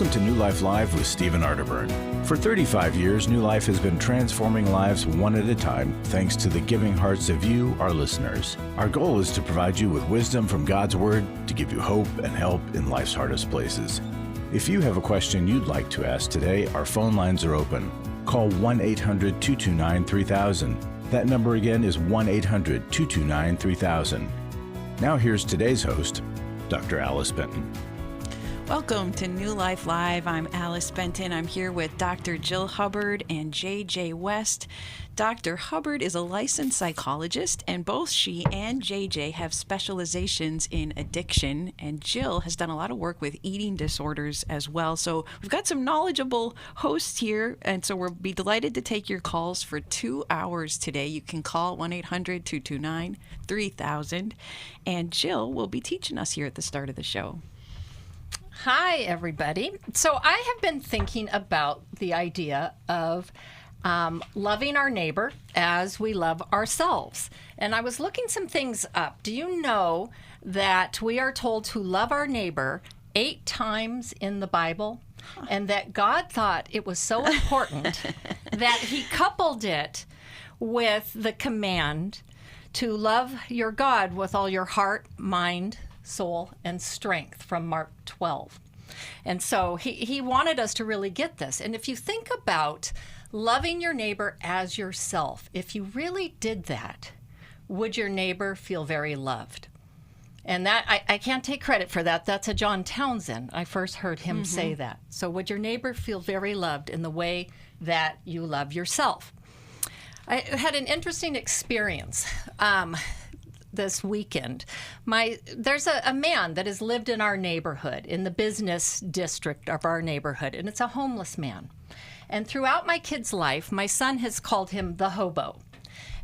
Welcome to New Life Live with Stephen Arterburn. For 35 years, New Life has been transforming lives one at a time thanks to the giving hearts of you, our listeners. Our goal is to provide you with wisdom from God's Word to give you hope and help in life's hardest places. If you have a question you'd like to ask today, our phone lines are open. Call 1-800-229-3000. That number again is 1-800-229-3000. Now here's today's host, Dr. Alice Benton. Welcome to New Life Live. I'm Alice Benton. I'm here with Dr. Jill Hubbard and J.J. West. Dr. Hubbard is a licensed psychologist, and both she and J.J. have specializations in addiction, and Jill has done a lot of work with eating disorders as well. So we've got some knowledgeable hosts here, and so we'll be delighted to take your calls for 2 hours today. You can call 1-800-229-3000, and Jill will be teaching us here at the start of the show. Hi, everybody. So I have been thinking about the idea of loving our neighbor as we love ourselves. And I was looking some things up. Do you know that we are told to love our neighbor 8 times in the Bible? And that God thought it was so important that he coupled it with the command to love your God with all your heart, mind, soul, and strength from Mark 12. And so he wanted us to really get this. And if you think about loving your neighbor as yourself, if you really did that, would your neighbor feel very loved? And that I can't take credit for that. That's a John Townsend. I first heard him say that. So would your neighbor feel very loved in the way that you love yourself? I had an interesting experience this weekend. There's a man that has lived in our neighborhood, in the business district of our neighborhood, and it's a homeless man. And throughout my kid's life, my son has called him the hobo.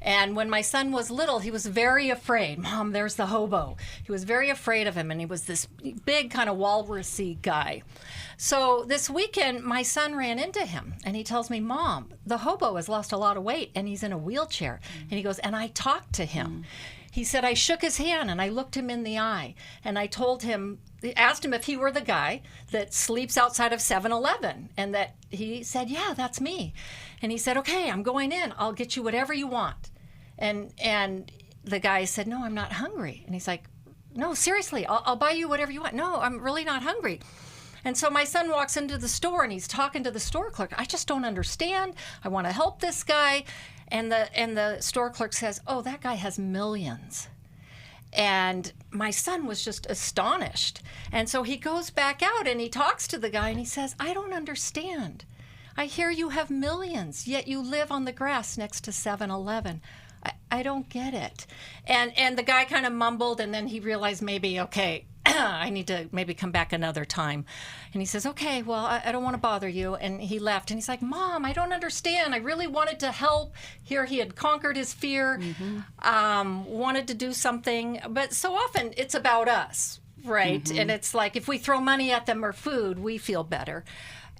And when my son was little, he was very afraid. Mom, there's the hobo. He was very afraid of him, and he was this big kind of walrusy guy. So this weekend, my son ran into him, and he tells me, Mom, the hobo has lost a lot of weight, and he's in a wheelchair. And he goes, and I talked to him. He said, I shook his hand and I looked him in the eye and I told him, asked him if he were the guy that sleeps outside of 7-Eleven. And that he said, yeah, that's me. And he said, okay, I'm going in. I'll get you whatever you want. And the guy said, no, I'm not hungry. And he's like, no, seriously, I'll buy you whatever you want. No, I'm really not hungry. And so my son walks into the store and he's talking to the store clerk. I just don't understand. I want to help this guy. And the store clerk says, oh, that guy has millions. And my son was just astonished. And so he goes back out and he talks to the guy and he says, I don't understand. I hear you have millions, yet you live on the grass next to 7-Eleven. I don't get it. And the guy kind of mumbled, and then he realized maybe, okay, I need to maybe come back another time. And he says, okay, well, I don't want to bother you. And he left. And he's like, Mom, I don't understand. I really wanted to help. Here he had conquered his fear, wanted to do something. But so often it's about us, right? And it's like if we throw money at them or food, we feel better.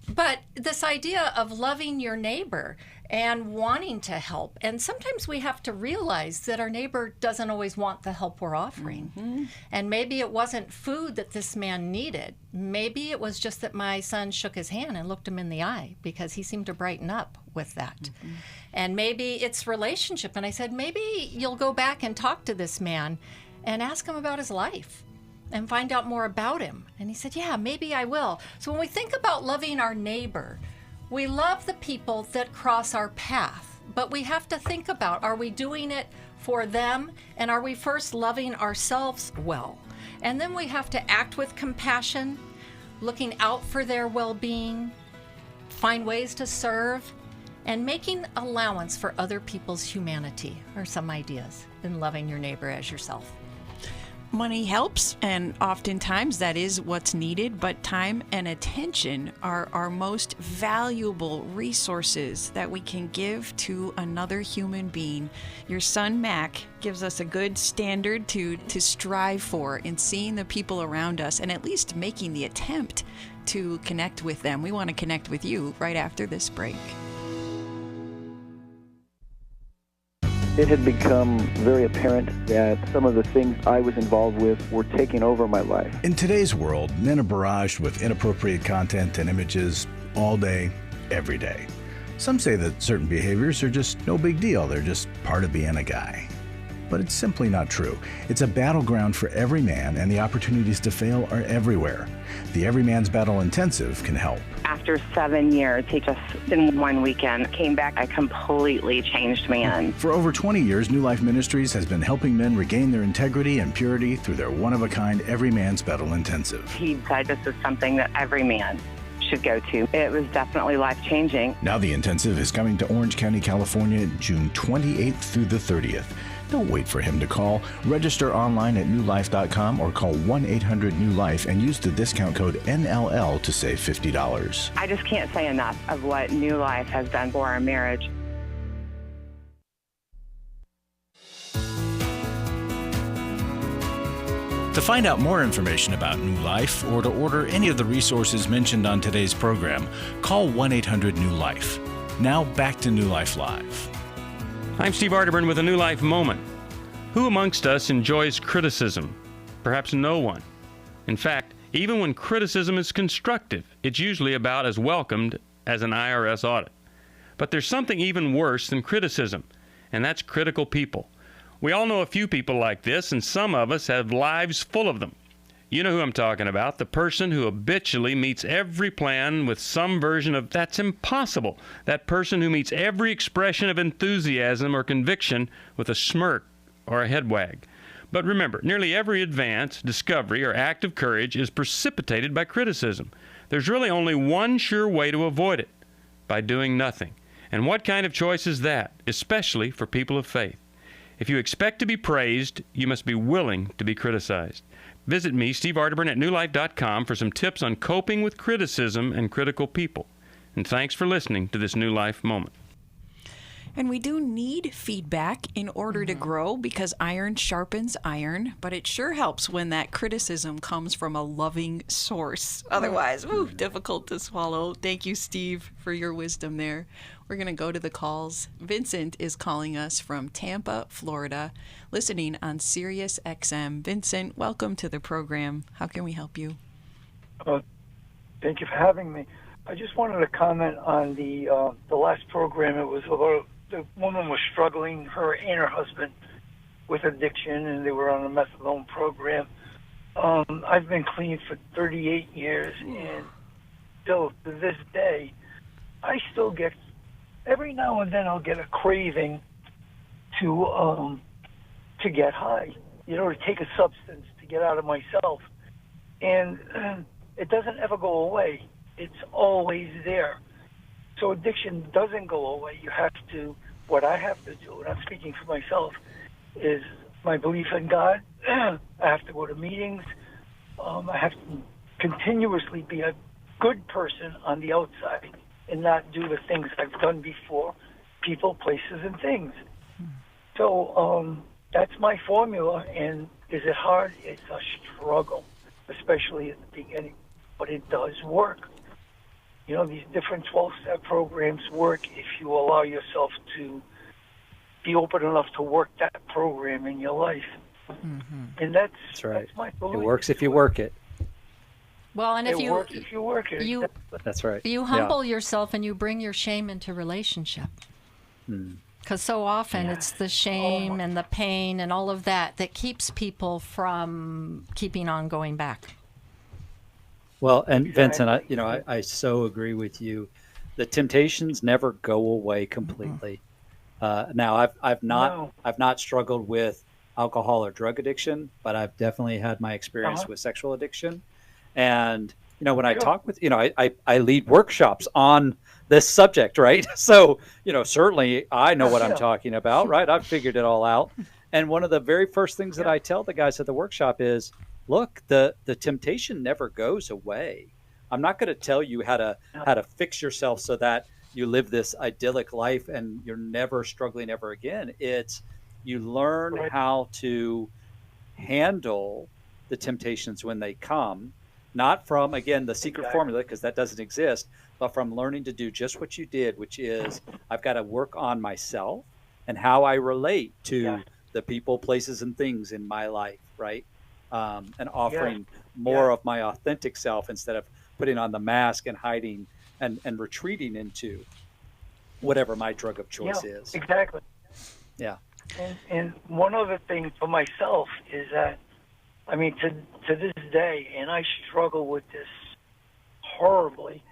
But this idea of loving your neighbor and wanting to help. And sometimes we have to realize that our neighbor doesn't always want the help we're offering. And maybe it wasn't food that this man needed. Maybe it was just that my son shook his hand and looked him in the eye because he seemed to brighten up with that. And maybe it's relationship. And I said, maybe you'll go back and talk to this man and ask him about his life and find out more about him. And he said, yeah, maybe I will. So when we think about loving our neighbor, we love the people that cross our path, but we have to think about, are we doing it for them? And are we first loving ourselves well? And then we have to act with compassion, looking out for their well-being, find ways to serve, and making allowance for other people's humanity are some ideas in loving your neighbor as yourself. Money helps, and oftentimes that is what's needed, but time and attention are our most valuable resources that we can give to another human being. Your son, Mac, gives us a good standard to strive for in seeing the people around us and at least making the attempt to connect with them. We want to connect with you right after this break. It had become very apparent that some of the things I was involved with were taking over my life. In today's world, men are barraged with inappropriate content and images all day, every day. Some say that certain behaviors are just no big deal. They're just part of being a guy. But it's simply not true. It's a battleground for every man, and the opportunities to fail are everywhere. The Every Man's Battle Intensive can help. After 7 years, he just, in one weekend, came back a completely changed man. For over 20 years, New Life Ministries has been helping men regain their integrity and purity through their one-of-a-kind Every Man's Battle Intensive. He said this is something that every man should go to. It was definitely life-changing. Now the intensive is coming to Orange County, California, June 28th through the 30th. Don't wait for him to call. Register online at newlife.com or call 1-800-NEW-LIFE and use the discount code NLL to save $50. I just can't say enough of what New Life has done for our marriage. To find out more information about New Life or to order any of the resources mentioned on today's program, call 1-800-NEW-LIFE. Now back to New Life Live. I'm Steve Arterburn with a New Life Moment. Who amongst us enjoys criticism? Perhaps no one. In fact, even when criticism is constructive, it's usually about as welcomed as an IRS audit. But there's something even worse than criticism, and that's critical people. We all know a few people like this, and some of us have lives full of them. You know who I'm talking about, the person who habitually meets every plan with some version of "that's impossible." That person who meets every expression of enthusiasm or conviction with a smirk or a head wag. But remember, nearly every advance, discovery, or act of courage is precipitated by criticism. There's really only one sure way to avoid it: by doing nothing. And what kind of choice is that, especially for people of faith? If you expect to be praised, you must be willing to be criticized. Visit me, Steve Arterburn, at newlife.com for some tips on coping with criticism and critical people. And thanks for listening to this New Life Moment. And we do need feedback in order to grow, because iron sharpens iron, but it sure helps when that criticism comes from a loving source. Otherwise, difficult to swallow. Thank you, Steve, for your wisdom there. We're going to go to the calls. Vincent is calling us from Tampa, Florida, listening on Sirius XM. Vincent, welcome to the program. How can we help you? Thank you for having me. I just wanted to comment on the last program. It was about the woman was struggling, her and her husband, with addiction, and they were on a methadone program. I've been clean for 38 years, and still to this day, I still get, every now and then I'll get a craving to get high, to take a substance to get out of myself. And it doesn't ever go away. It's always there. So addiction doesn't go away. You have to, what I have to do, and I'm speaking for myself, is my belief in God. I have to go to meetings. I have to continuously be a good person on the outside and not do the things I've done before, people, places, and things. So that's my formula, and is it hard? It's a struggle, especially at the beginning, but it does work. These different 12-step programs work if you allow yourself to be open enough to work that program in your life. Mm-hmm. And that's right. That's my belief. It works if you work it. Well, and if you works if you work it. That's right. You humble yourself and you bring your shame into relationship. Because so often it's the shame and the pain and all of that keeps people from keeping on going back. Well, and Vincent, I so agree with you. The temptations never go away completely. Now, I've not struggled with alcohol or drug addiction, but I've definitely had my experience with sexual addiction. And when I talk with I lead workshops on this subject, right? So certainly I know what I'm talking about, right? I've figured it all out. And one of the very first things that I tell the guys at the workshop is, look, the temptation never goes away. I'm not going to tell you how to fix yourself so that you live this idyllic life and you're never struggling ever again. It's you learn how to handle the temptations when they come, not from, again, the secret formula, because that doesn't exist, but from learning to do just what you did, which is I've got to work on myself. and how I relate to the people, places, and things in my life, right? And offering more of my authentic self instead of putting on the mask and hiding and retreating into whatever my drug of choice is. Exactly. Yeah. And one other thing for myself is that, I mean, to this day, and I struggle with this horribly,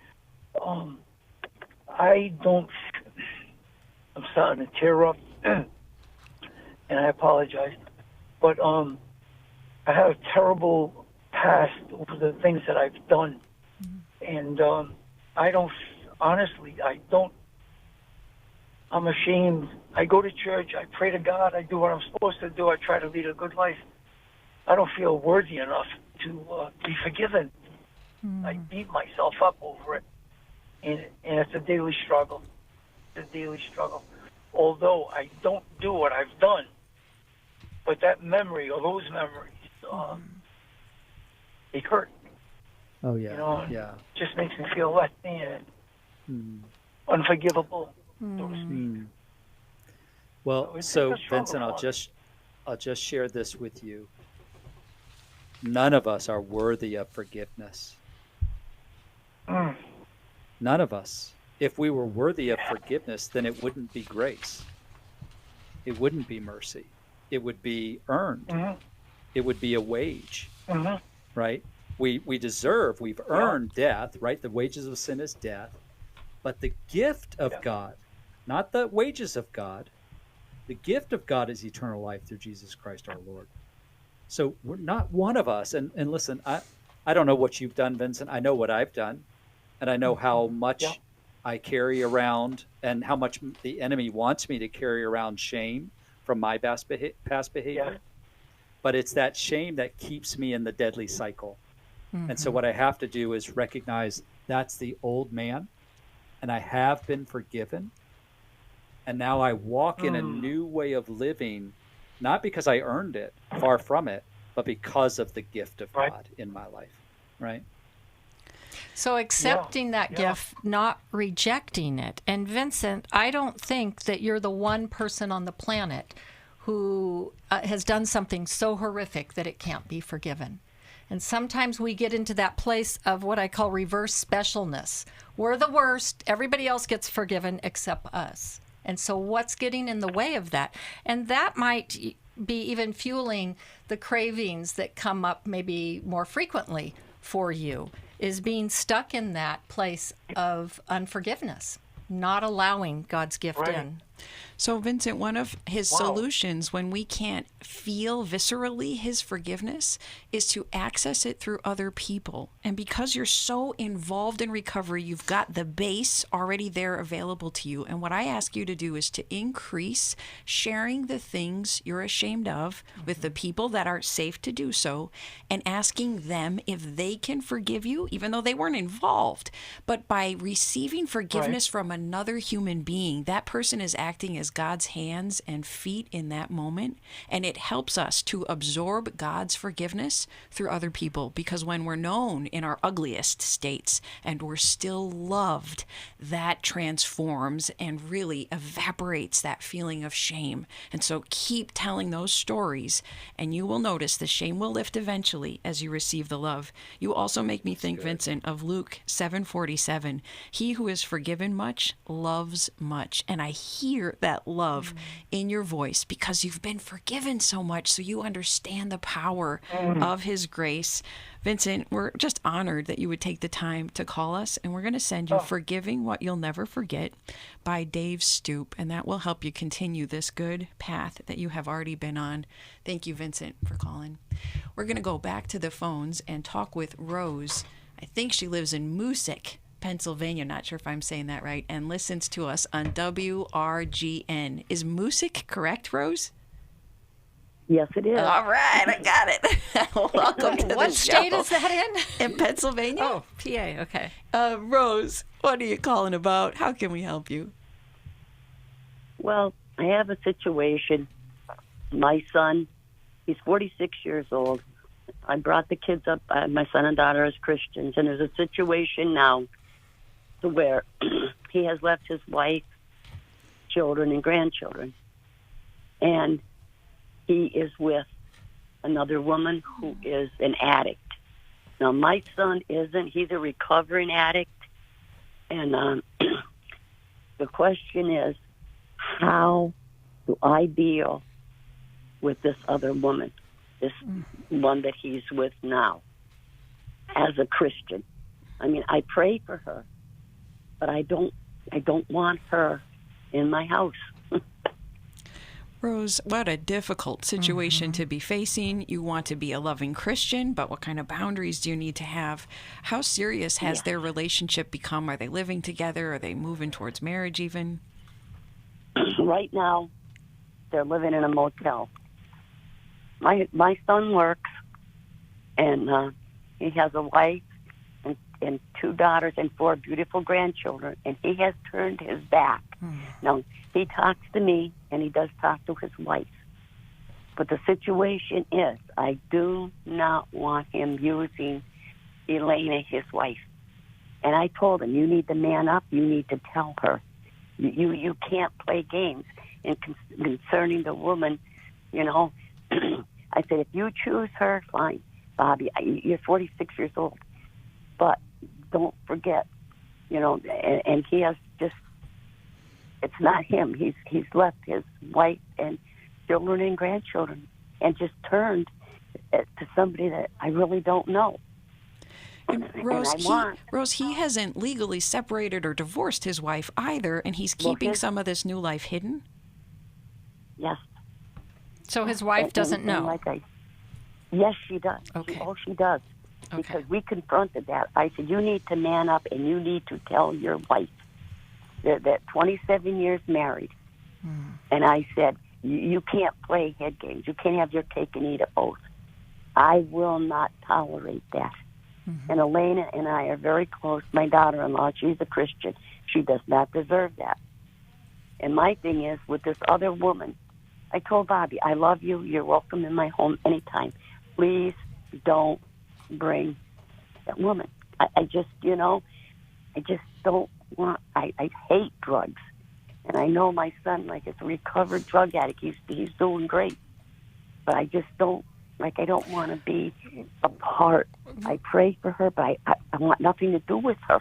I'm starting to tear up, and I apologize, but I have a terrible past for the things that I've done, and I'm ashamed. I go to church, I pray to God, I do what I'm supposed to do, I try to lead a good life. I don't feel worthy enough to be forgiven. I beat myself up over it, and it's a daily struggle. It's a daily struggle. Although I don't do what I've done, but that memory or those memories, they hurt. Oh yeah, you know, yeah. Just makes me feel less than, unforgivable, so to speak. Well, so Vincent, I'll just share this with you. None of us are worthy of forgiveness. None of us. If we were worthy of forgiveness, then it wouldn't be grace. It wouldn't be mercy. It would be earned. It would be a wage, right? We've earned death, right? The wages of sin is death. But the gift of God, not the wages of God, the gift of God is eternal life through Jesus Christ our Lord. So we're not one of us. And listen, I don't know what you've done, Vincent. I know what I've done. And I know how much I carry around and how much the enemy wants me to carry around shame from my past behavior. But it's that shame that keeps me in the deadly cycle. And so what I have to do is recognize that's the old man, and I have been forgiven. And now I walk in a new way of living, not because I earned it, far from it, but because of the gift of God in my life, right? So accepting that gift, not rejecting it. And Vincent, I don't think that you're the one person on the planet who has done something so horrific that it can't be forgiven. And sometimes we get into that place of what I call reverse specialness. We're the worst. Everybody else gets forgiven except us. And so what's getting in the way of that? And that might be even fueling the cravings that come up maybe more frequently for you, is being stuck in that place of unforgiveness, not allowing God's gift in. So, Vincent, one of his solutions when we can't feel viscerally his forgiveness is to access it through other people. And because you're so involved in recovery, you've got the base already there available to you. And what I ask you to do is to increase sharing the things you're ashamed of with the people that are safe to do so, and asking them if they can forgive you, even though they weren't involved. But by receiving forgiveness from another human being, that person is acting as God's hands and feet in that moment, and it helps us to absorb God's forgiveness through other people, because when we're known in our ugliest states and we're still loved, that transforms and really evaporates that feeling of shame. And so keep telling those stories, and you will notice the shame will lift eventually as you receive the love. You also make me think, Vincent, of Luke 7:47. He who is forgiven much loves much. And I hear that love in your voice because you've been forgiven so much, so you understand the power of his grace. Vincent, we're just honored that you would take the time to call us, and we're going to send you Forgiving What You'll Never Forget by Dave Stoop, and that will help you continue this good path that you have already been on. Thank you, Vincent, for calling. We're going to go back to the phones and talk with Rose. I think she lives in Moosic, Pennsylvania, not sure if I'm saying that right, and listens to us on WRGN. Is Moosic correct, Rose? Yes, it is. All right, I got it. Welcome to the show. What state is that in? In Pennsylvania. Oh, PA, okay. Rose, what are you calling about? How can we help you? Well, I have a situation. My son, he's 46 years old. I brought the kids up, my son and daughter, as Christians, and there's a situation now to where he has left his wife, children, and grandchildren. and he is with another woman who is an addict. Now, my son isn't. He's a recovering addict. And the question is, how do I deal with this other woman, this one that he's with now, as a Christian? I mean, I pray for her, but I don't want her in my house. Rose, what a difficult situation to be facing. You want to be a loving Christian, but what kind of boundaries do you need to have? How serious has their relationship become? Are they living together? Are they moving towards marriage even? Right now, they're living in a motel. My son works, and he has a wife and 2 daughters and 4 beautiful grandchildren, and he has turned his back. Now, he talks to me, and he does talk to his wife. But the situation is, I do not want him using Elena, his wife. And I told him, you need to man up. You need to tell her. You can't play games. And concerning the woman, you know, I said, if you choose her, fine, Bobby. You're 46 years old. But don't forget, you know, and he has just, it's not him. He's left his wife and children and grandchildren and just turned to somebody that I really don't know. And Rose, he hasn't legally separated or divorced his wife either, and he's keeping some of this new life hidden? Yes. So his wife doesn't know? Yes, she does. Okay. She does. Okay. Because we confronted that. I said, you need to man up and you need to tell your wife that 27 years married. And I said, you can't play head games. You can't have your cake and eat it both. I will not tolerate that. And Elena and I are very close. My daughter-in-law, she's a Christian. She does not deserve that. And my thing is, with this other woman, I told Bobby, I love you. You're welcome in my home anytime. Please don't bring that woman. I just, you know, I just don't want, I hate drugs. And I know my son, like, is a recovered drug addict. He's doing great. But I just don't, like, I don't want to be a part. I pray for her, but I want nothing to do with her.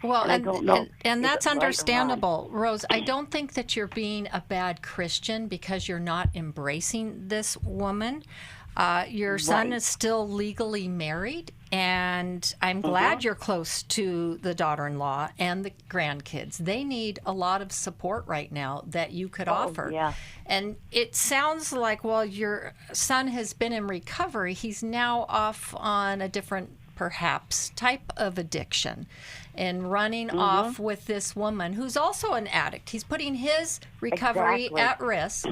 Well, and I don't know. And that's understandable, Rose. I don't think that you're being a bad Christian because you're not embracing this woman. Your son is still legally married, and I'm glad you're close to the daughter-in-law and the grandkids. They need a lot of support right now that you could offer. Yeah. And it sounds like, well, your son has been in recovery. He's now off on a different, perhaps, type of addiction and running off with this woman who's also an addict. He's putting his recovery at risk.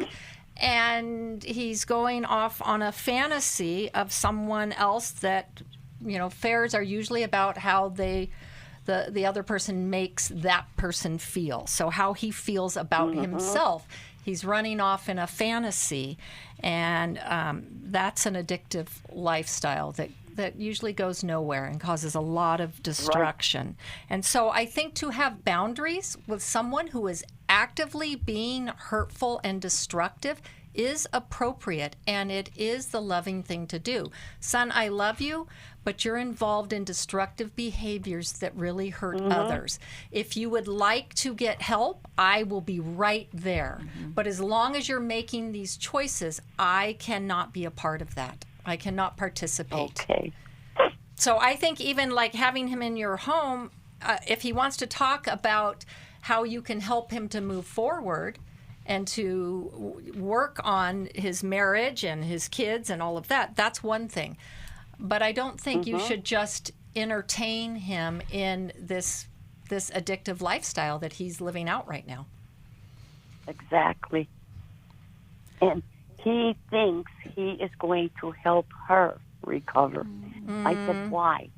And he's going off on a fantasy of someone else that, you know, affairs are usually about how the other person makes that person feel. So how he feels about himself. He's running off in a fantasy, and that's an addictive lifestyle that usually goes nowhere and causes a lot of destruction. And so I think to have boundaries with someone who is actively being hurtful and destructive is appropriate, and it is the loving thing to do. Son, I love you, but you're involved in destructive behaviors that really hurt others. If you would like to get help, I will be right there. But as long as you're making these choices, I cannot be a part of that. I cannot participate. Okay. So I think even like having him in your home, if he wants to talk about how you can help him to move forward and to work on his marriage and his kids and all of that, that's one thing. But I don't think you should just entertain him in this addictive lifestyle that he's living out right now. Exactly. And he thinks he is going to help her recover. I said, why?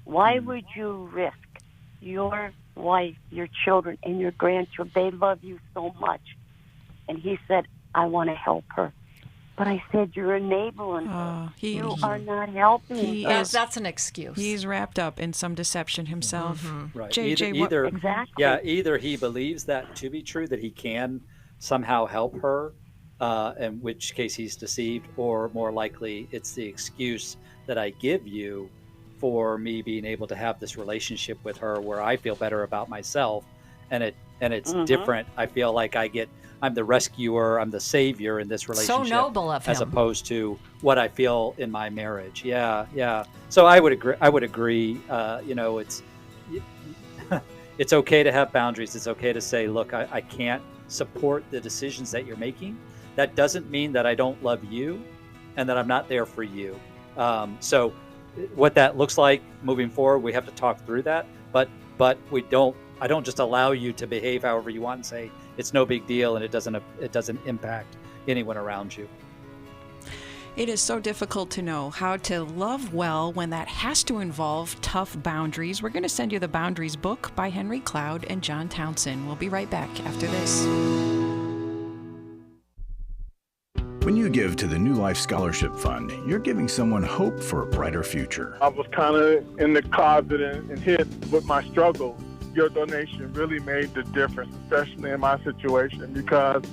Why would you risk your wife, your children, and your grandchildren? They love you so much. And he said, I want to help her. But I said, you're enabling her. You are not helping her. That's an excuse. He's wrapped up in some deception himself. Right. JJ, Either he believes that to be true, that he can somehow help her, in which case he's deceived, or more likely it's the excuse that I give you for me being able to have this relationship with her where I feel better about myself, and it's different. I feel like I'm the rescuer, I'm the savior in this relationship. So noble of him. As opposed to what I feel in my marriage. Yeah. So I would agree. It's okay to have boundaries. It's okay to say, look, I can't support the decisions that you're making. That doesn't mean that I don't love you and that I'm not there for you. So what that looks like moving forward, we have to talk through that. But I don't just allow you to behave however you want and say it's no big deal and it doesn't impact anyone around you. It is so difficult to know how to love well when that has to involve tough boundaries. We're going to send you the Boundaries book by Henry Cloud and John Townsend. We'll be right back after this. When you give to the New Life Scholarship Fund, you're giving someone hope for a brighter future. I was kind of in the closet and hid with my struggle. Your donation really made the difference, especially in my situation, because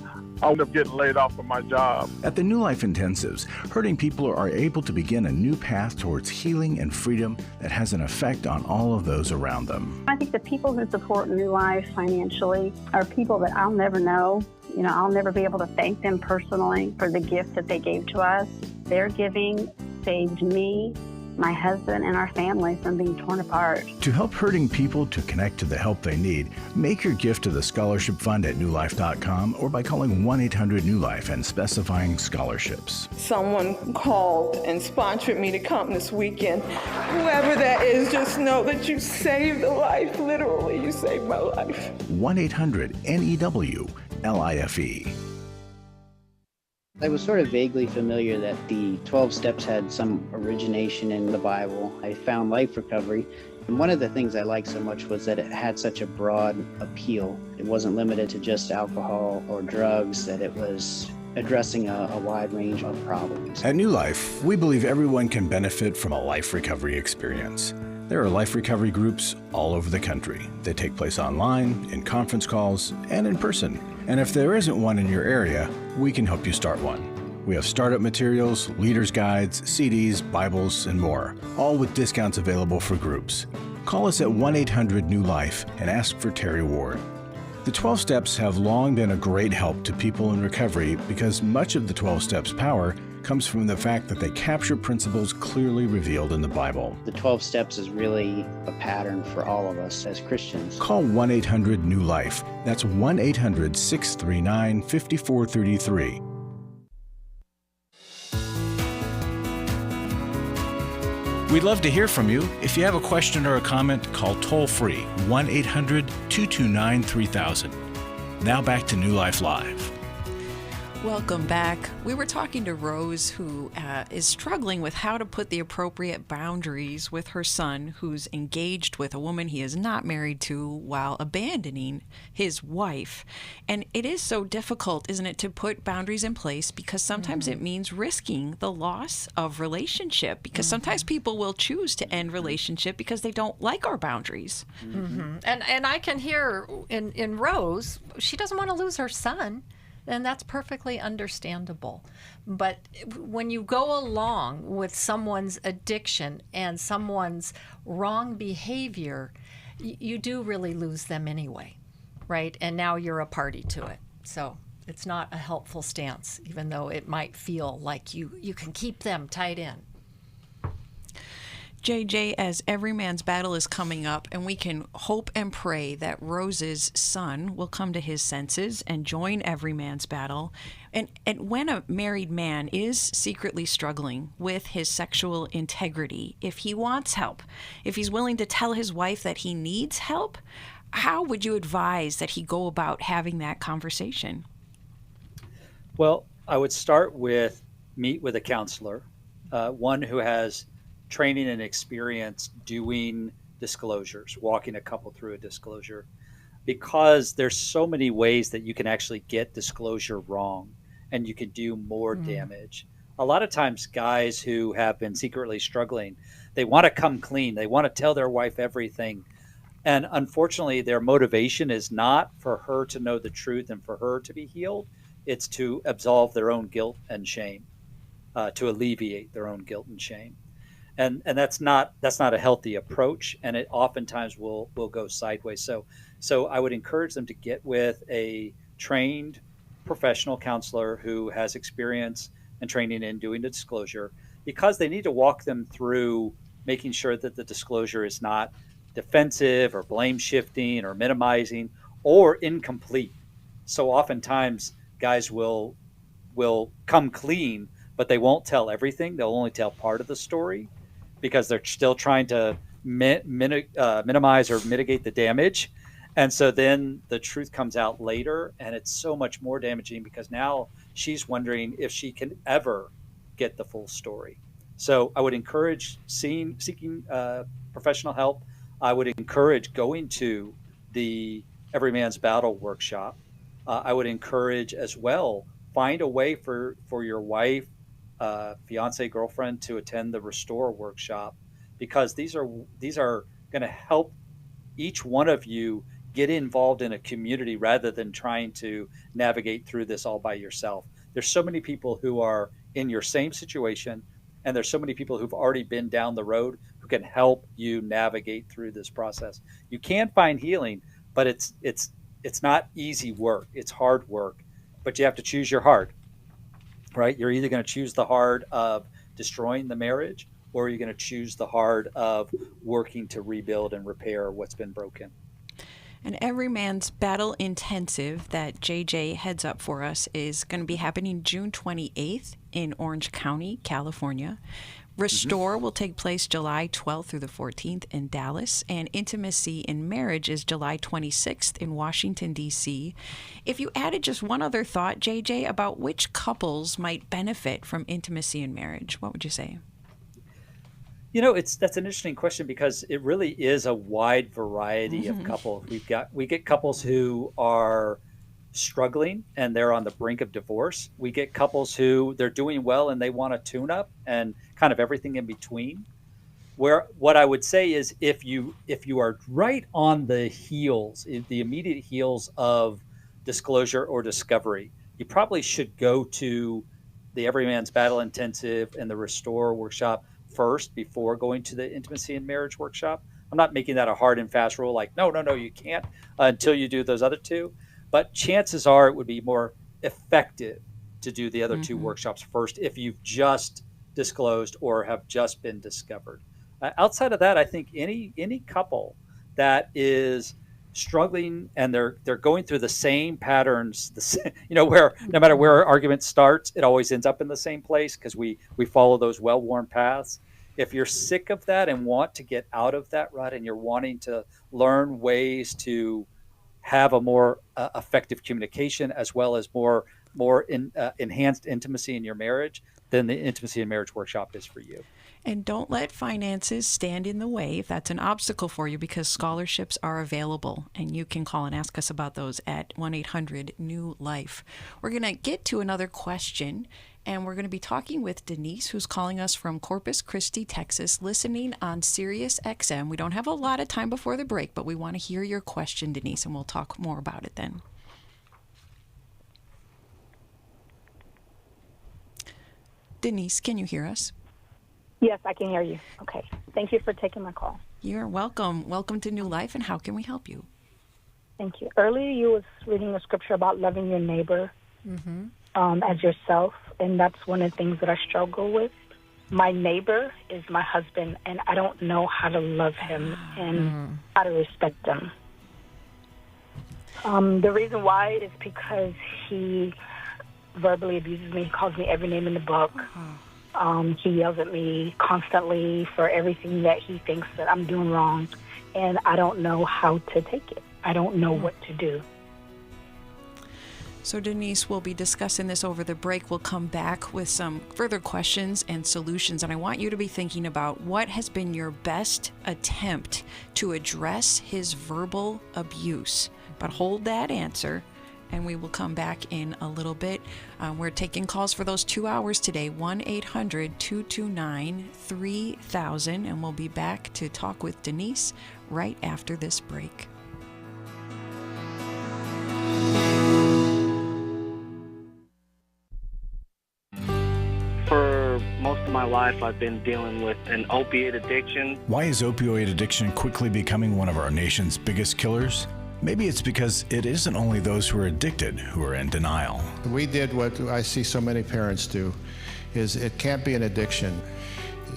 I would have getting laid off from my job. At the New Life Intensives, hurting people are able to begin a new path towards healing and freedom that has an effect on all of those around them. I think the people who support New Life financially are people that I'll never know. I'll never be able to thank them personally for the gift that they gave to us. Their giving saved me, my husband, and our family from being torn apart. To help hurting people to connect to the help they need, make your gift to the Scholarship Fund at newlife.com or by calling 1-800-NEW-LIFE and specifying scholarships. Someone called and sponsored me to come this weekend. Whoever that is, just know that you saved a life. Literally, you saved my life. 1-800-NEW-LIFE. I was sort of vaguely familiar that the 12 steps had some origination in the Bible. I found Life Recovery, and one of the things I liked so much was that it had such a broad appeal. It wasn't limited to just alcohol or drugs, that it was addressing a wide range of problems. At New Life, we believe everyone can benefit from a life recovery experience. There are life recovery groups all over the country. They take place online, in conference calls, and in person. And if there isn't one in your area, we can help you start one. We have startup materials, leaders' guides, CDs, Bibles, and more, all with discounts available for groups. Call us at 1-800-NEW-LIFE and ask for Terry Ward. The 12 Steps have long been a great help to people in recovery because much of the 12 Steps' power comes from the fact that they capture principles clearly revealed in the Bible. The 12 steps is really a pattern for all of us as Christians. Call 1-800-NEW-LIFE. That's 1-800-639-5433. We'd love to hear from you. If you have a question or a comment, call toll-free 1-800-229-3000. Now back to New Life Live. Welcome back. We were talking to Rose, who is struggling with how to put the appropriate boundaries with her son, who's engaged with a woman he is not married to while abandoning his wife. And it is so difficult, isn't it, to put boundaries in place, because sometimes it means risking the loss of relationship, because sometimes people will choose to end relationship because they don't like our boundaries. And I can hear in Rose, she doesn't want to lose her son. And that's perfectly understandable. But when you go along with someone's addiction and someone's wrong behavior, you do really lose them anyway, right? And now you're a party to it. So it's not a helpful stance, even though it might feel like you can keep them tied in. JJ, as every man's battle is coming up, and we can hope and pray that Rose's son will come to his senses and join every man's battle. And when a married man is secretly struggling with his sexual integrity, if he wants help, if he's willing to tell his wife that he needs help, how would you advise that he go about having that conversation? Well, I would start with meet with a counselor, one who has training and experience doing disclosures, walking a couple through a disclosure, because there's so many ways that you can actually get disclosure wrong and you can do more damage. A lot of times guys who have been secretly struggling, they want to come clean. They want to tell their wife everything. And unfortunately, their motivation is not for her to know the truth and for her to be healed. It's to absolve their own guilt and shame, to alleviate their own guilt and shame. And that's not a healthy approach, and it oftentimes will go sideways. So I would encourage them to get with a trained professional counselor who has experience and training in doing the disclosure, because they need to walk them through making sure that the disclosure is not defensive or blame shifting or minimizing or incomplete. So oftentimes guys will come clean, but they won't tell everything. They'll only tell part of the story because they're still trying to minimize or mitigate the damage. And so then the truth comes out later, and it's so much more damaging because now she's wondering if she can ever get the full story. So I would encourage seeking professional help. I would encourage going to the Every Man's Battle workshop. I would encourage as well, find a way for your wife, fiance, girlfriend to attend the Restore workshop, because these are going to help each one of you get involved in a community rather than trying to navigate through this all by yourself. There's so many people who are in your same situation, and there's so many people who've already been down the road who can help you navigate through this process. You can find healing, but it's not easy work. It's hard work, but you have to choose your heart, right? You're either going to choose the heart of destroying the marriage, or you're going to choose the heart of working to rebuild and repair what's been broken. And Every Man's Battle Intensive that JJ heads up for us is going to be happening June 28th in Orange County, California. Restore will take place July 12th through the 14th in Dallas, and Intimacy in Marriage is July 26th in Washington, D.C. If you added just one other thought, JJ, about which couples might benefit from Intimacy in Marriage, what would you say? You know, that's an interesting question, because it really is a wide variety of couples. We get couples who are struggling and they're on the brink of divorce. We get couples who they're doing well and they want to tune up, and kind of everything in between. Where what I would say is, if you are right on the heels, the immediate heels of disclosure or discovery, you probably should go to the Every Man's Battle Intensive and the Restore workshop first before going to the Intimacy and Marriage workshop. I'm not making that a hard and fast rule, like, no, you can't until you do those other two. But chances are it would be more effective to do the other two workshops first if you've just disclosed or have just been discovered. Outside of that, I think any couple that is struggling and they're going through the same patterns, where no matter where our argument starts, it always ends up in the same place because we follow those well-worn paths. If you're sick of that and want to get out of that rut, and you're wanting to learn ways to have a more effective communication as well as more enhanced intimacy in your marriage, then the Intimacy and Marriage workshop is for you. And don't let finances stand in the way if that's an obstacle for you, because scholarships are available, and you can call and ask us about those at 1-800-NEW-LIFE. We're going to get to another question, and we're going to be talking with Denise, who's calling us from Corpus Christi, Texas, listening on Sirius XM. We don't have a lot of time before the break, but we want to hear your question, Denise, and we'll talk more about it then. Denise, can you hear us? Yes, I can hear you. Okay. Thank you for taking my call. You're welcome. Welcome to New Life, and how can we help you? Thank you. Earlier, you was reading a scripture about loving your neighbor as yourself, and that's one of the things that I struggle with. My neighbor is my husband, and I don't know how to love him and how to respect him. The reason why is because he verbally abuses me. He calls me every name in the book. He yells at me constantly for everything that he thinks that I'm doing wrong, and I don't know how to take it. I don't know what to do. So Denise, we'll be discussing this over the break. We'll come back with some further questions and solutions, and I want you to be thinking about what has been your best attempt to address his verbal abuse. But hold that answer, and we will come back in a little bit. We're taking calls for those 2 hours today, 1-800-229-3000, and we'll be back to talk with Denise right after this break. For most of my life, I've been dealing with an opiate addiction. Why is opioid addiction quickly becoming one of our nation's biggest killers? Maybe it's because it isn't only those who are addicted who are in denial. We did what I see so many parents do, is it can't be an addiction.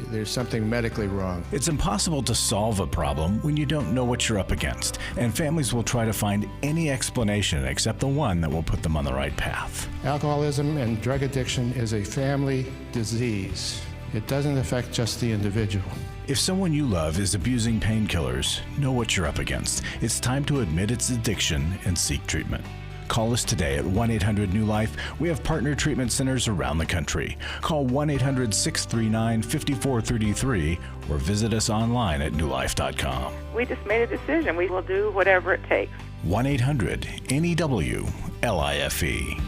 There's something medically wrong. It's impossible to solve a problem when you don't know what you're up against, and families will try to find any explanation except the one that will put them on the right path. Alcoholism and drug addiction is a family disease. It doesn't affect just the individual. If someone you love is abusing painkillers, know what you're up against. It's time to admit its addiction and seek treatment. Call us today at 1-800-NEW-LIFE. We have partner treatment centers around the country. Call 1-800-639-5433 or visit us online at newlife.com. We just made a decision. We will do whatever it takes. 1-800-NEW-LIFE.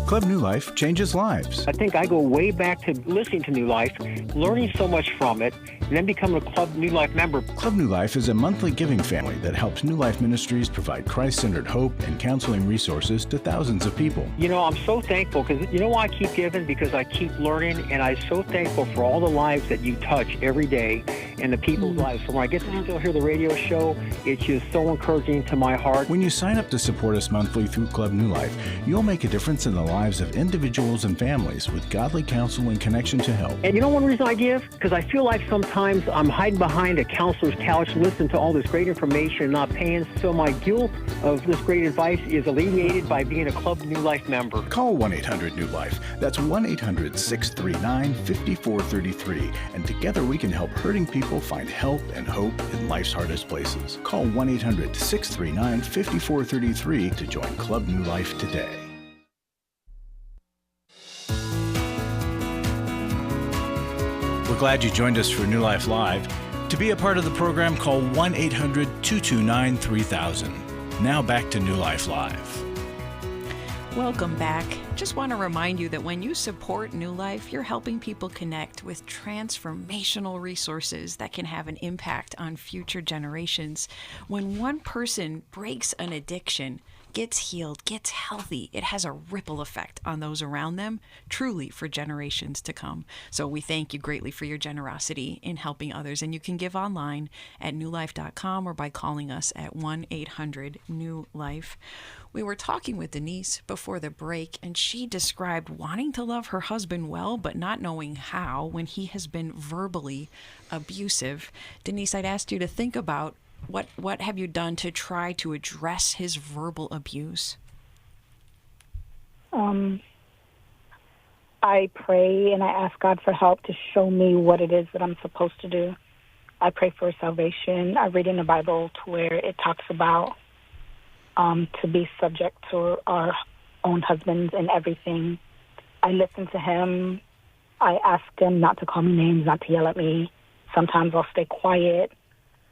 Club New Life changes lives. I think I go way back to listening to New Life, learning so much from it, and then becoming a Club New Life member. Club New Life is a monthly giving family that helps New Life Ministries provide Christ-centered hope and counseling resources to thousands of people. You know, I'm so thankful because you know why I keep giving? Because I keep learning, and I'm so thankful for all the lives that you touch every day and the people's lives. So when I get to still hear the radio show, it's just so encouraging to my heart. When you sign up to support us monthly through Club New Life, you'll make a difference in the lives of individuals and families with godly counsel and connection to help. And you know one reason I give? Because I feel like sometimes I'm hiding behind a counselor's couch, listening to all this great information and not paying. So my guilt of this great advice is alleviated by being a Club New Life member. Call 1-800-NEW-LIFE. That's 1-800-639-5433. And together we can help hurting people find help and hope in life's hardest places. Call 1-800-639-5433 to join Club New Life today. We're glad you joined us for New Life Live. To be a part of the program, call 1-800-229-3000. Now back to New Life Live. Welcome back. Just want to remind you that when you support New Life, you're helping people connect with transformational resources that can have an impact on future generations. When one person breaks an addiction, gets healed, gets healthy, it has a ripple effect on those around them, truly for generations to come. So we thank you greatly for your generosity in helping others. And you can give online at newlife.com or by calling us at 1-800-NEW-LIFE. We were talking with Denise before the break, and she described wanting to love her husband well, but not knowing how when he has been verbally abusive. Denise, I'd asked you to think about what have you done to try to address his verbal abuse? I pray and I ask God for help to show me what it is that I'm supposed to do. I pray for salvation. I read in the Bible to where it talks about to be subject to our own husbands and everything. I listen to him. I ask him not to call me names, not to yell at me. Sometimes I'll stay quiet.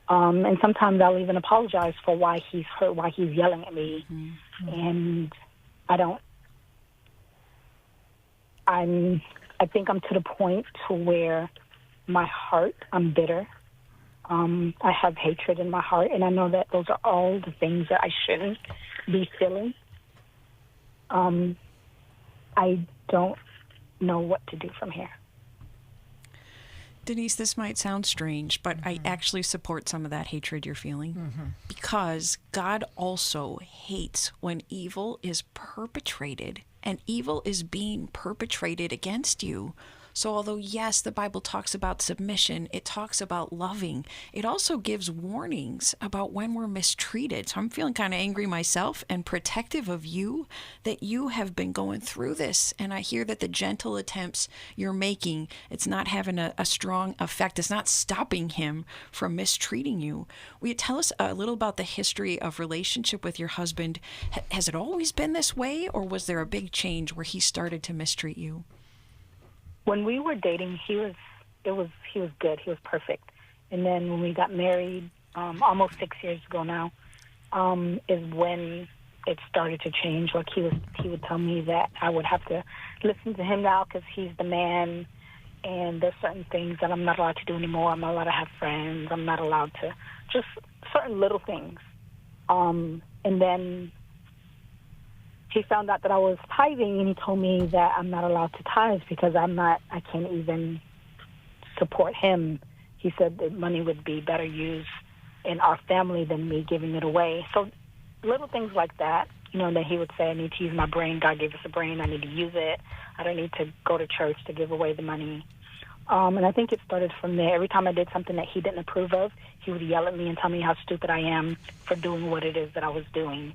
And sometimes I'll even apologize for why he's hurt, why he's yelling at me. Mm-hmm. And I think I'm to the point to where my heart, I'm bitter. I have hatred in my heart, and I know that those are all the things that I shouldn't be feeling. I don't know what to do from here. Denise, this might sound strange, but I actually support some of that hatred you're feeling, because God also hates when evil is perpetrated, and evil is being perpetrated against you. So although, yes, the Bible talks about submission, it talks about loving, it also gives warnings about when we're mistreated. So I'm feeling kind of angry myself and protective of you that you have been going through this. And I hear that the gentle attempts you're making, it's not having a strong effect. It's not stopping him from mistreating you. Will you tell us a little about the history of relationship with your husband? Has it always been this way, or was there a big change where he started to mistreat you? When we were dating, he was good. He was perfect. And then when we got married, almost 6 years ago now, is when it started to change. Like he would tell me that I would have to listen to him now because he's the man, and there's certain things that I'm not allowed to do anymore. I'm not allowed to have friends. I'm not allowed to, just certain little things. And then he found out that I was tithing, and he told me that I'm not allowed to tithe because I can't even support him. He said that money would be better used in our family than me giving it away. So little things like that, that he would say, I need to use my brain. God gave us a brain. I need to use it. I don't need to go to church to give away the money. And I think it started from there. Every time I did something that he didn't approve of, he would yell at me and tell me how stupid I am for doing what it is that I was doing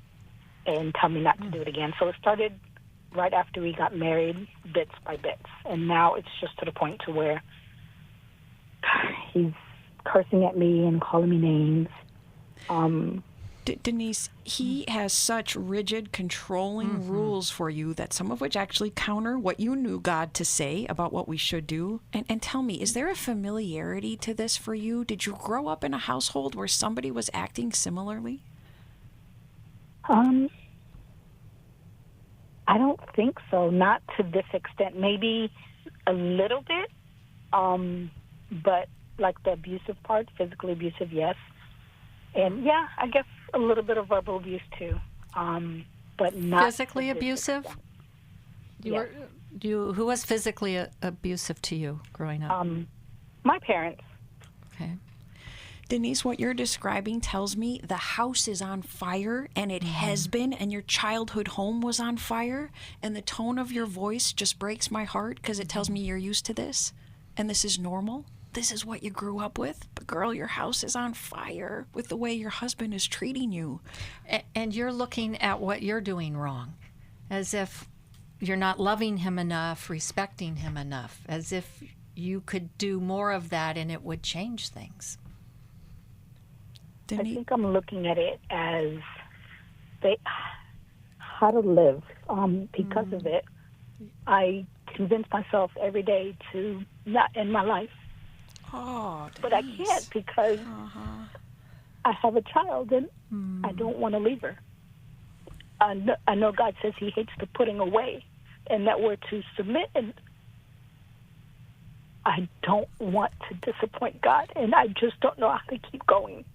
and tell me not to do it again. So it started right after we got married, bits by bits. And now it's just to the point to where he's cursing at me and calling me names. Denise, he has such rigid, controlling rules for you that some of which actually counter what you knew God to say about what we should do. And tell me, is there a familiarity to this for you? Did you grow up in a household where somebody was acting similarly? I don't think so. Not to this extent. Maybe a little bit. But like the abusive part, physically abusive, yes. And yeah, I guess a little bit of verbal abuse too. But not physically abusive? Who was physically abusive to you growing up? My parents. Okay. Denise, what you're describing tells me the house is on fire, and it has been, and your childhood home was on fire, and the tone of your voice just breaks my heart because it tells me you're used to this, and this is normal. This is what you grew up with. But girl, your house is on fire with the way your husband is treating you. And you're looking at what you're doing wrong, as if you're not loving him enough, respecting him enough, as if you could do more of that and it would change things. I think I'm looking at it as how to live. Because of it, I convince myself every day to not end my life. But I can't because I have a child and I don't want to leave her. I know God says he hates the putting away and that we're to submit, and I don't want to disappoint God, and I just don't know how to keep going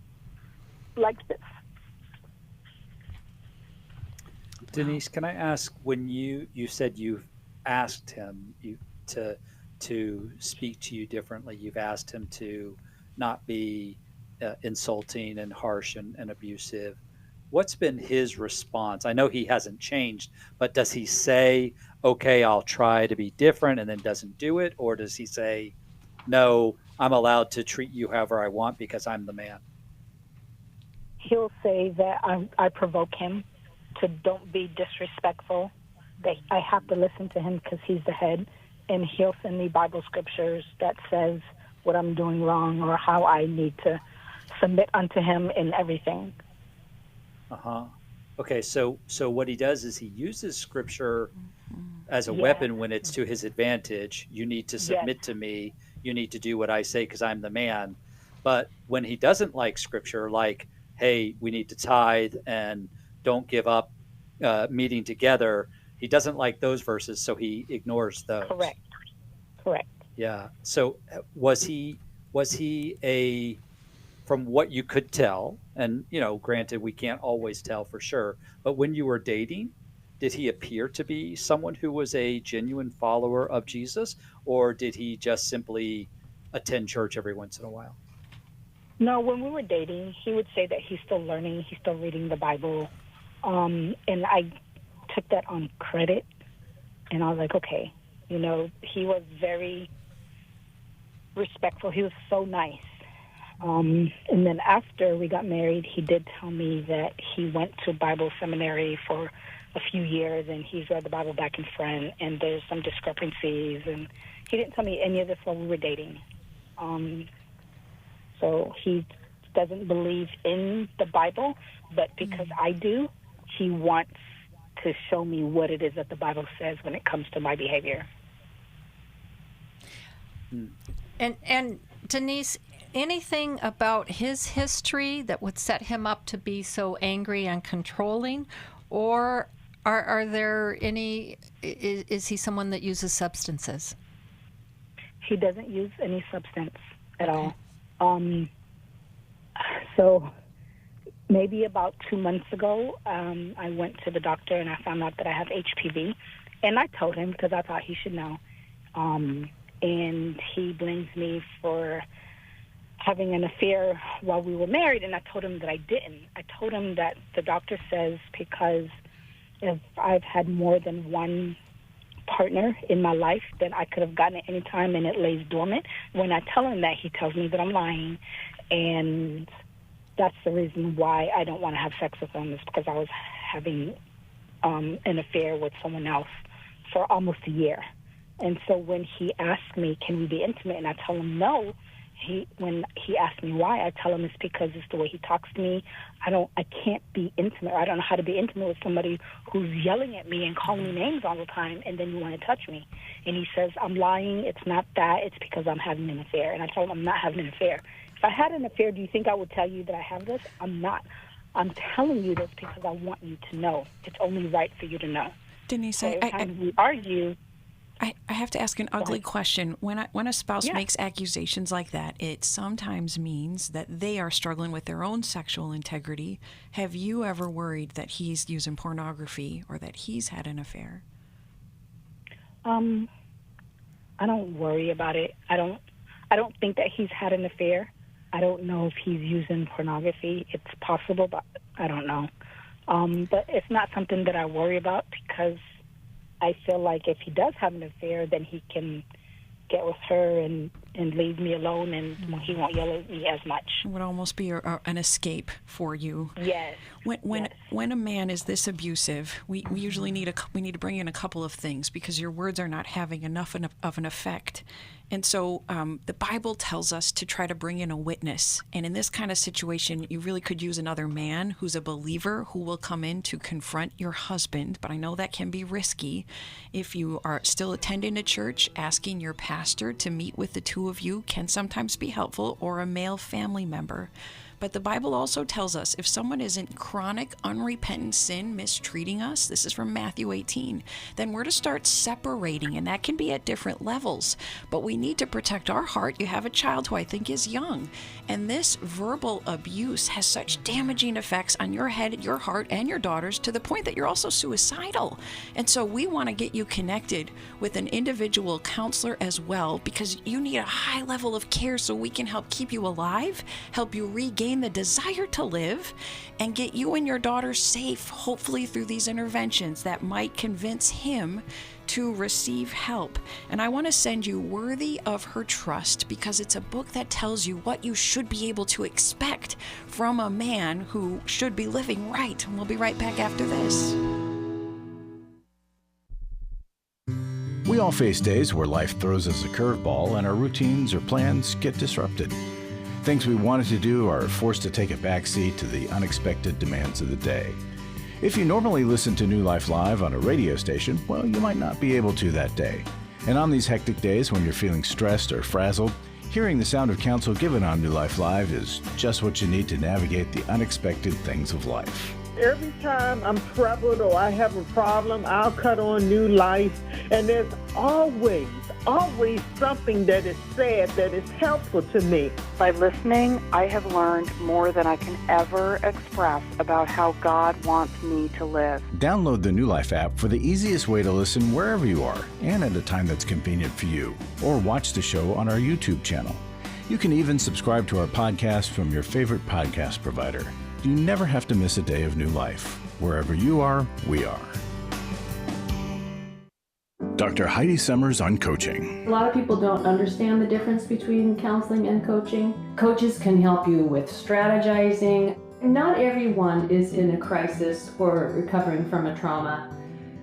like this. Denise, can I ask, when you said you've asked him to speak to you differently, you've asked him to not be insulting and harsh and abusive, what's been his response? I know he hasn't changed, but does he say, okay, I'll try to be different, and then doesn't do it? Or does he say, no, I'm allowed to treat you however I want because I'm the man? He'll say that I provoke him to don't be disrespectful, that I have to listen to him because he's the head, and he'll send me Bible scriptures that says what I'm doing wrong or how I need to submit unto him in everything. Okay, so what he does is he uses scripture as a weapon when it's to his advantage. You need to submit to me. You need to do what I say because I'm the man. But when he doesn't like scripture, like, hey, we need to tithe and don't give up meeting together, he doesn't like those verses, so he ignores those. Correct. Yeah. So was he a, from what you could tell, and granted we can't always tell for sure, but when you were dating, did he appear to be someone who was a genuine follower of Jesus, or did he just simply attend church every once in a while? No, when we were dating, he would say that he's still learning, he's still reading the Bible, and I took that on credit, and I was like, okay. He was very respectful. He was so nice. And then after we got married, he did tell me that he went to Bible seminary for a few years, and he's read the Bible back and front, and there's some discrepancies, and he didn't tell me any of this while we were dating. So he doesn't believe in the Bible, but because I do, he wants to show me what it is that the Bible says when it comes to my behavior. And Denise, anything about his history that would set him up to be so angry and controlling, or are there any? Is he someone that uses substances? He doesn't use any substance at all. So maybe about 2 months ago, I went to the doctor and I found out that I have HPV. And I told him because I thought he should know. And he blames me for having an affair while we were married, and I told him that I didn't. I told him that the doctor says because if I've had more than one partner in my life, then I could have gotten it any time and it lays dormant. When I tell him that, he tells me that I'm lying, and that's the reason why I don't want to have sex with him, is because I was having an affair with someone else for almost a year. And so when he asked me, can we be intimate, and I tell him no, when he asks me why, I tell him it's because it's the way he talks to me. I can't be intimate. I don't know how to be intimate with somebody who's yelling at me and calling me names all the time, and then you want to touch me. And he says, I'm lying. It's not that. It's because I'm having an affair. And I told him I'm not having an affair. If I had an affair, do you think I would tell you that I have this? I'm not. I'm telling you this because I want you to know. It's only right for you to know. Denise, so every time we argue, I have to ask an ugly question. When a spouse makes accusations like that, it sometimes means that they are struggling with their own sexual integrity. Have you ever worried that he's using pornography or that he's had an affair? I don't worry about it. I don't think that he's had an affair. I don't know if he's using pornography. It's possible, but I don't know. But it's not something that I worry about because I feel like if he does have an affair, then he can get with her and leave me alone, and he won't yell at me as much. It would almost be an escape for you. Yes. When a man is this abusive, we usually need to bring in a couple of things because your words are not having enough of an effect. And so the Bible tells us to try to bring in a witness. And in this kind of situation, you really could use another man who's a believer who will come in to confront your husband. But I know that can be risky. If you are still attending a church, asking your pastor to meet with the two of you can sometimes be helpful, or a male family member. But the Bible also tells us if someone is in chronic, unrepentant sin mistreating us, this is from Matthew 18, then we're to start separating, and that can be at different levels. But we need to protect our heart. You have a child who I think is young, and this verbal abuse has such damaging effects on your head, your heart, and your daughters to the point that you're also suicidal. And so we want to get you connected with an individual counselor as well, because you need a high level of care so we can help keep you alive, help you regain the desire to live, and get you and your daughter safe, hopefully through these interventions that might convince him to receive help. And I want to send you Worthy of Her Trust, because it's a book that tells you what you should be able to expect from a man who should be living right. And we'll be right back after this. We all face days where life throws us a curveball and our routines or plans get disrupted. Things we wanted to do are forced to take a backseat to the unexpected demands of the day. If you normally listen to New Life Live on a radio station, well, you might not be able to that day. And on these hectic days when you're feeling stressed or frazzled, hearing the sound of counsel given on New Life Live is just what you need to navigate the unexpected things of life. Every time I'm troubled or I have a problem, I'll cut on New Life, and there's always something that is said that is helpful to me. By listening, I have learned more than I can ever express about how God wants me to live. Download the New Life app for the easiest way to listen wherever you are and at a time that's convenient for you, or watch the show on our YouTube channel. You can even subscribe to our podcast from your favorite podcast provider. You never have to miss a day of New Life. Wherever you are, we are. Dr. Heidi Summers on coaching. A lot of people don't understand the difference between counseling and coaching. Coaches can help you with strategizing. Not everyone is in a crisis or recovering from a trauma.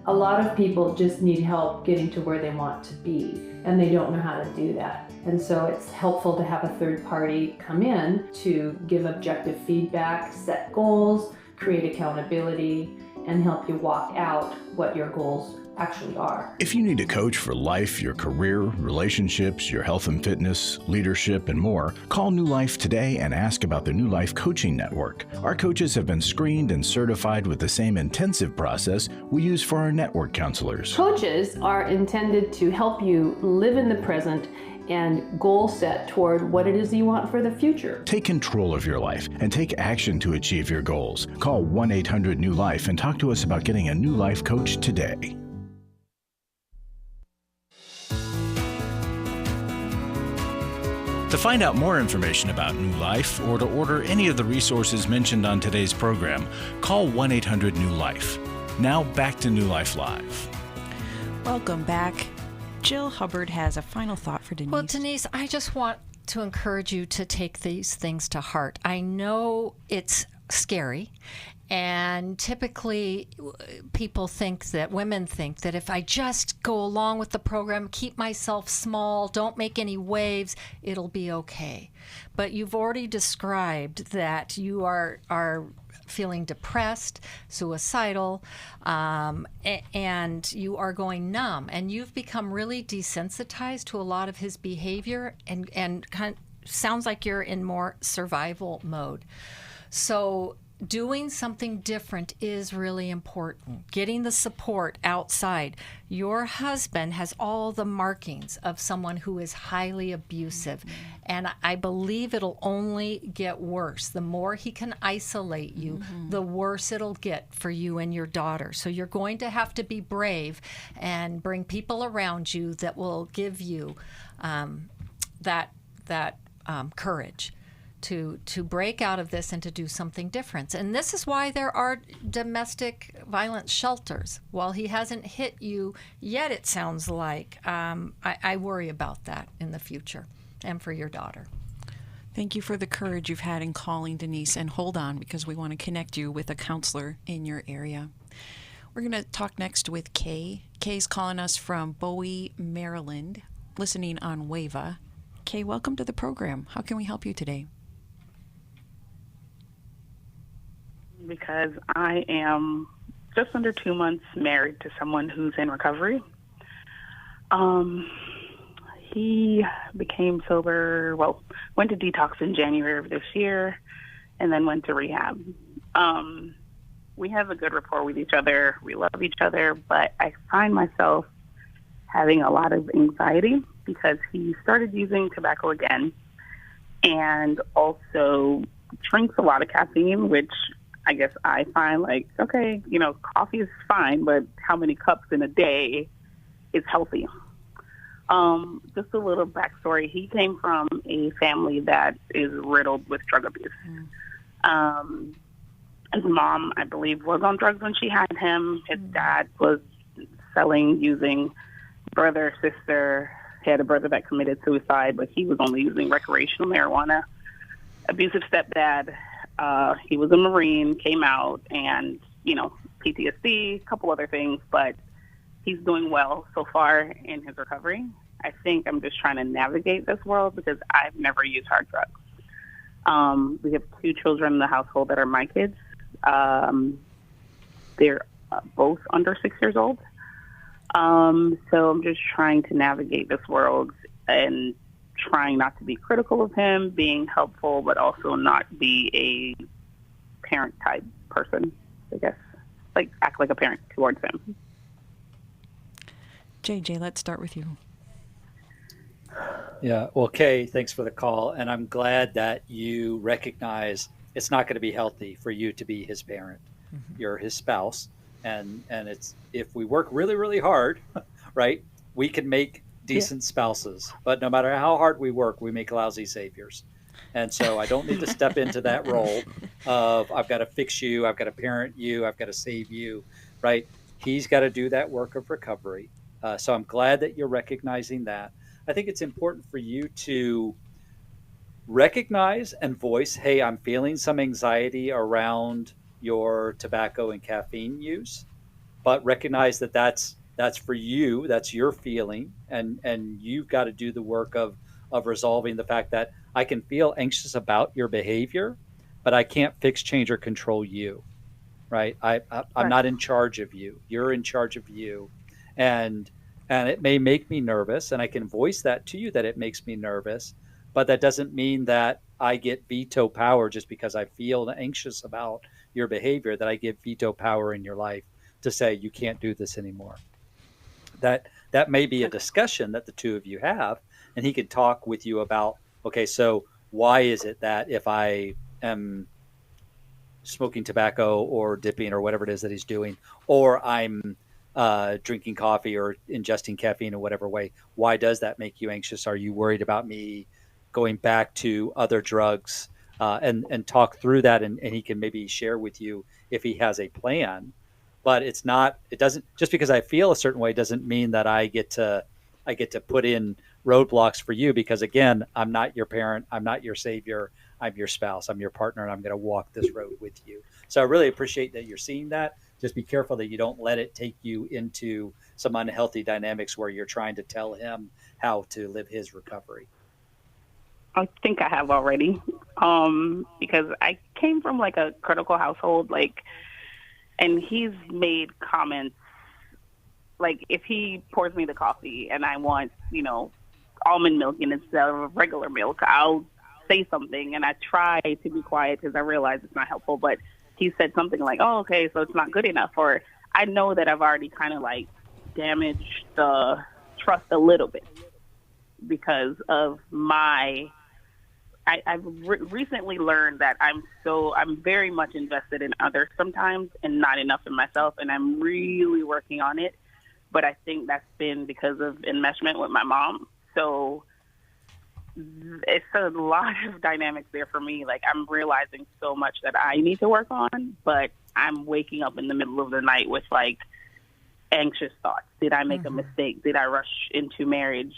A lot of people just need help getting to where they want to be, and they don't know how to do that. And so it's helpful to have a third party come in to give objective feedback, set goals, create accountability, and help you walk out what your goals actually are. If you need a coach for life, your career, relationships, your health and fitness, leadership, and more, call New Life today and ask about the New Life Coaching Network. Our coaches have been screened and certified with the same intensive process we use for our network counselors. Coaches are intended to help you live in the present and goal set toward what it is you want for the future. Take control of your life and take action to achieve your goals. Call 1-800-NEW-LIFE and talk to us about getting a new life coach today. To find out more information about New Life or to order any of the resources mentioned on today's program, call 1-800-NEW-LIFE. Now back to New Life Live. Welcome back. Jill Hubbard has a final thought for Denise. Well, Denise, I just want to encourage you to take these things to heart. I know it's scary. And typically, women think that if I just go along with the program, keep myself small, don't make any waves, it'll be okay. But you've already described that you are feeling depressed, suicidal, and you are going numb. And you've become really desensitized to a lot of his behavior and kind of sounds like you're in more survival mode. So doing something different is really important. Getting the support outside. Your husband has all the markings of someone who is highly abusive. And I believe it'll only get worse. The more he can isolate you, the worse it'll get for you and your daughter. So you're going to have to be brave and bring people around you that will give you that courage to break out of this and to do something different. And this is why there are domestic violence shelters. While he hasn't hit you yet, it sounds like, I worry about that in the future and for your daughter. Thank you for the courage you've had in calling, Denise. And hold on, because we want to connect you with a counselor in your area. We're going to talk next with Kay. Kay's calling us from Bowie, Maryland, listening on WAVA. Kay, welcome to the program. How can we help you today? Because I am just under 2 months married to someone who's in recovery. He became sober, went to detox in January of this year, and then went to rehab. We have a good rapport with each other. We love each other, but I find myself having a lot of anxiety because he started using tobacco again and also drinks a lot of caffeine, which I guess I find like, okay, coffee is fine, but how many cups in a day is healthy? Just a little backstory. He came from a family that is riddled with drug abuse. His mom, I believe, was on drugs when she had him. His dad was selling, using, brother, sister. He had a brother that committed suicide, but he was only using recreational marijuana. Abusive stepdad. He was a Marine, came out, and, PTSD, a couple other things, but he's doing well so far in his recovery. I think I'm just trying to navigate this world because I've never used hard drugs. We have 2 children in the household that are my kids. They're both under 6 years old. So I'm just trying to navigate this world and trying not to be critical of him, being helpful, but also not be a parent-type person, I guess. Like, act like a parent towards him. JJ, let's start with you. Yeah, well, Kay, thanks for the call. And I'm glad that you recognize it's not going to be healthy for you to be his parent. You're his spouse. And it's, if we work really, really hard, right, we can make decent spouses, but no matter how hard we work, we make lousy saviors. And so I don't need to step into that role of I've got to fix you, I've got to parent you, I've got to save you, right? He's got to do that work of recovery. So I'm glad that you're recognizing that. I think it's important for you to recognize and voice, hey, I'm feeling some anxiety around your tobacco and caffeine use, but recognize that that's for you, that's your feeling, and you've got to do the work of resolving the fact that I can feel anxious about your behavior, but I can't fix, change, or control you, right? I'm not in charge of you. You're in charge of you. And it may make me nervous, and I can voice that to you that it makes me nervous, but that doesn't mean that I get veto power just because I feel anxious about your behavior, that I give veto power in your life to say you can't do this anymore. That may be a discussion that the two of you have, and he could talk with you about, okay, so why is it that if I am smoking tobacco or dipping or whatever it is that he's doing, or I'm drinking coffee or ingesting caffeine in whatever way, why does that make you anxious? Are you worried about me going back to other drugs? And talk through that, and he can maybe share with you if he has a plan. But it doesn't, just because I feel a certain way doesn't mean that I get to put in roadblocks for you, because again, I'm not your parent, I'm not your savior, I'm your spouse, I'm your partner, and I'm going to walk this road with you. So I really appreciate that you're seeing that. Just be careful that you don't let it take you into some unhealthy dynamics where you're trying to tell him how to live his recovery. I think I have already, because I came from like a critical household, and he's made comments, like if he pours me the coffee and I want, almond milk instead of regular milk, I'll say something, and I try to be quiet because I realize it's not helpful, but he said something like, oh, okay, so it's not good enough, or I know that I've already kind of damaged the trust a little bit because of I've recently learned that I'm very much invested in others sometimes and not enough in myself, and I'm really working on it. But I think that's been because of enmeshment with my mom. So it's a lot of dynamics there for me. I'm realizing so much that I need to work on, but I'm waking up in the middle of the night with anxious thoughts. Did I make a mistake? Did I rush into marriage?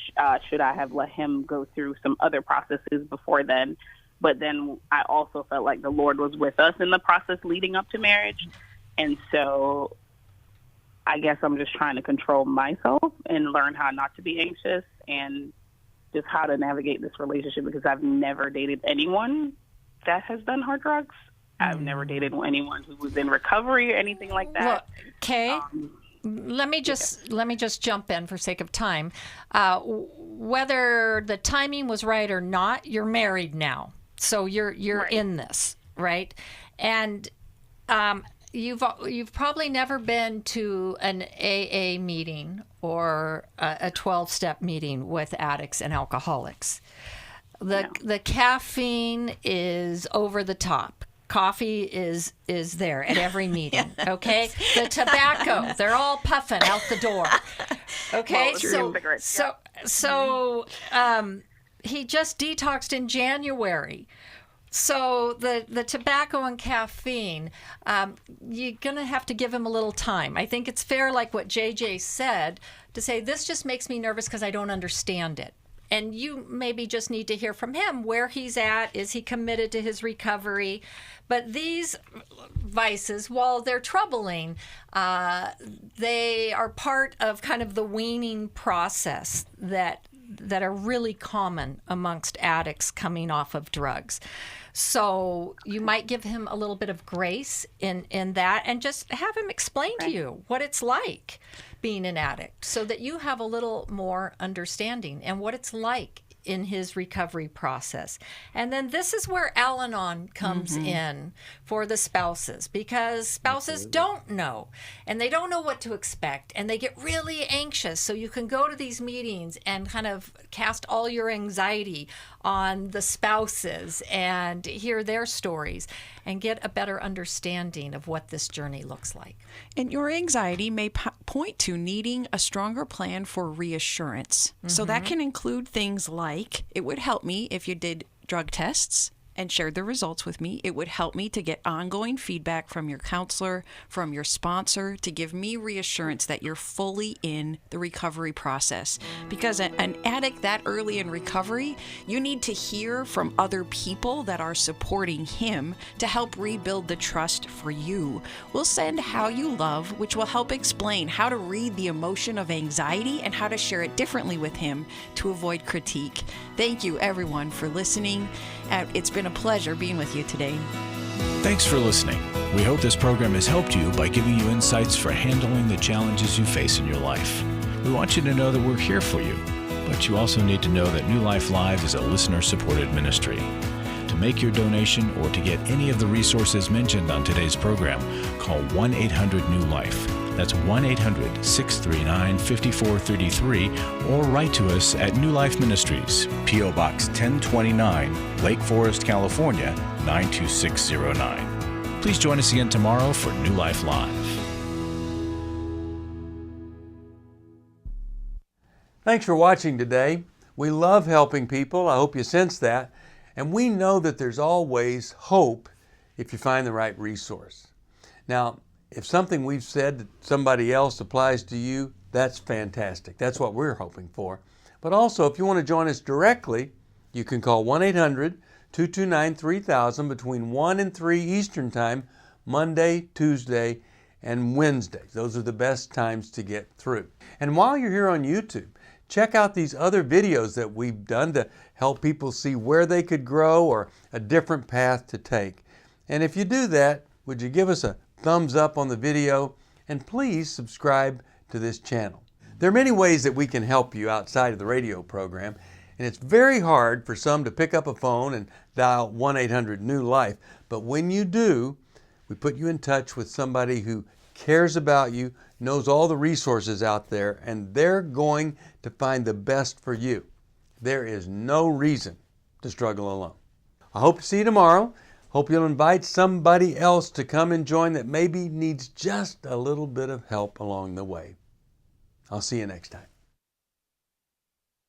Should I have let him go through some other processes before then? But then I also felt like the Lord was with us in the process leading up to marriage. And so I guess I'm just trying to control myself and learn how not to be anxious and just how to navigate this relationship, because I've never dated anyone that has done hard drugs. I've never dated anyone who was in recovery or anything like that. Well, Kay, let me just jump in for sake of time. Whether the timing was right or not, you're married now, so you're right in this, right? And you've probably never been to an AA meeting or a 12-step meeting with addicts and alcoholics. The caffeine is over the top. Coffee is there at every meeting, okay? The tobacco, they're all puffing out the door, okay? So he just detoxed in January. So the tobacco and caffeine, you're going to have to give him a little time. I think it's fair, like what JJ said, to say, this just makes me nervous because I don't understand it. And you maybe just need to hear from him where he's at. Is he committed to his recovery? But these vices, while they're troubling, they are part of kind of the weaning process that are really common amongst addicts coming off of drugs. So you might give him a little bit of grace in that, and just have him explain to you what it's like being an addict, so that you have a little more understanding and what it's like in his recovery process. And then this is where Al-Anon comes in for the spouses, because spouses don't know, and they don't know what to expect, and they get really anxious. So you can go to these meetings and kind of cast all your anxiety on the spouses and hear their stories and get a better understanding of what this journey looks like. And your anxiety may point to needing a stronger plan for reassurance. So that can include things like, it would help me if you did drug tests and shared the results with me. It would help me to get ongoing feedback from your counselor, from your sponsor, to give me reassurance that you're fully in the recovery process. Because an addict that early in recovery, you need to hear from other people that are supporting him to help rebuild the trust for you. We'll send How You Love, which will help explain how to read the emotion of anxiety and how to share it differently with him to avoid critique. Thank you, everyone, for listening. It's been a pleasure being with you today. Thanks for listening. We hope this program has helped you by giving you insights for handling the challenges you face in your life. We want you to know that we're here for you, but you also need to know that New Life Live is a listener-supported ministry. To make your donation or to get any of the resources mentioned on today's program, call 1-800-NEW-LIFE. That's 1-800-639-5433, or write to us at New Life Ministries, P.O. Box 1029, Lake Forest, California, 92609. Please join us again tomorrow for New Life Live. Thanks for watching today. We love helping people. I hope you sense that. And we know that there's always hope if you find the right resource. Now, if something we've said to somebody else applies to you, that's fantastic. That's what we're hoping for. But also, if you want to join us directly, you can call 1-800-229-3000 between 1 and 3 Eastern Time, Monday, Tuesday, and Wednesday. Those are the best times to get through. And while you're here on YouTube, check out these other videos that we've done to help people see where they could grow or a different path to take. And if you do that, would you give us a thumbs up on the video, and please subscribe to this channel. There are many ways that we can help you outside of the radio program, and it's very hard for some to pick up a phone and dial 1-800-NEW-LIFE. But when you do, we put you in touch with somebody who cares about you, knows all the resources out there, and they're going to find the best for you. There is no reason to struggle alone. I hope to see you tomorrow. Hope you'll invite somebody else to come and join that maybe needs just a little bit of help along the way. I'll see you next time.